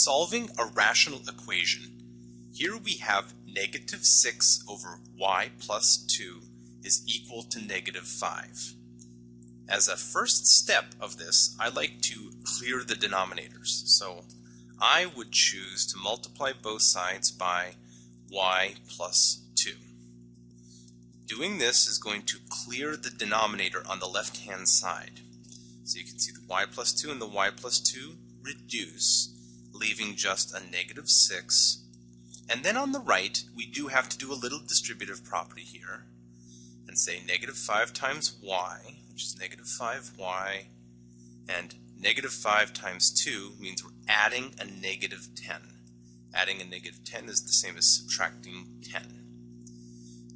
Solving a rational equation. Here we have negative 6 over y plus 2 is equal to negative 5. As a first step of this, I like to clear the denominators. So I would choose to multiply both sides by y plus 2. Doing this is going to clear the denominator on the left-hand side. So you can see the y plus 2 and the y plus 2 reduce, leaving just a negative 6. And then on the right, we do have to do a little distributive property here and say negative 5 times y, which is negative 5y, and negative 5 times 2 means we're adding a negative 10. Adding a negative 10 is the same as subtracting 10.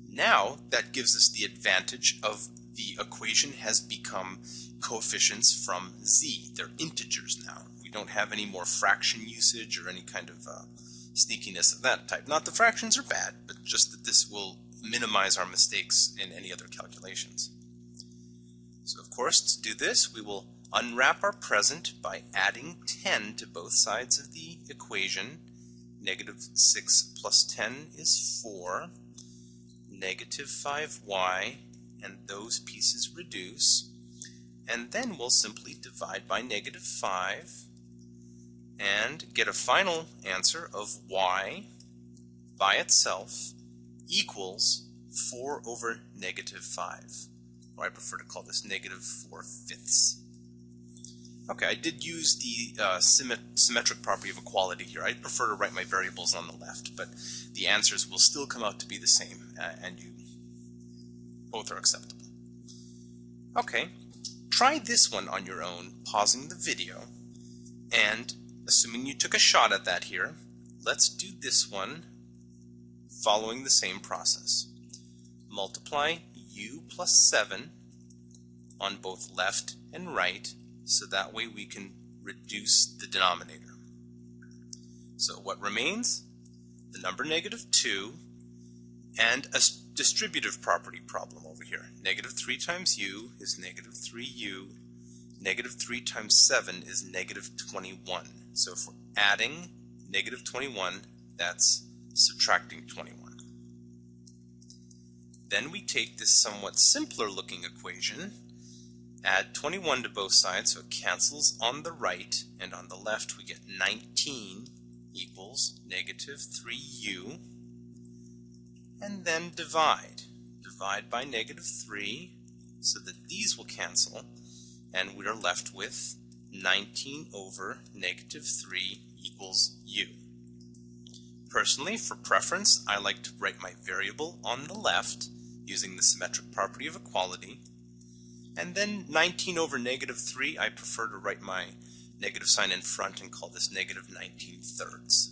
Now that gives us the advantage of the equation has become coefficients from z. They're integers now. We don't have any more fraction usage or any kind of sneakiness of that type. Not that fractions are bad, but just that this will minimize our mistakes in any other calculations. So of course, to do this, we will unwrap our present by adding 10 to both sides of the equation. Negative 6 plus 10 is 4. Negative 5y, and those pieces reduce. And then we'll simply divide by negative 5 and get a final answer of y by itself equals 4 over negative 5. Or I prefer to call this negative 4/5. Okay, I did use the symmetric property of equality here. I prefer to write my variables on the left, but the answers will still come out to be the same, and both are acceptable. Okay, try this one on your own, pausing the video, and assuming you took a shot at that here, let's do this one following the same process. Multiply u plus 7 on both left and right, so that way we can reduce the denominator. So what remains? The number negative 2 and a distributive property problem over here. Negative 3 times u is negative 3u. Negative 3 times 7 is negative 21. So if we're adding negative 21, that's subtracting 21. Then we take this somewhat simpler looking equation, add 21 to both sides, so it cancels on the right, and on the left we get 19 equals negative 3u, and then divide. Divide by negative 3, so that these will cancel, and we are left with 19 over negative 3 equals u. Personally, for preference, I like to write my variable on the left using the symmetric property of equality. And then 19 over negative 3, I prefer to write my negative sign in front and call this negative 19/3.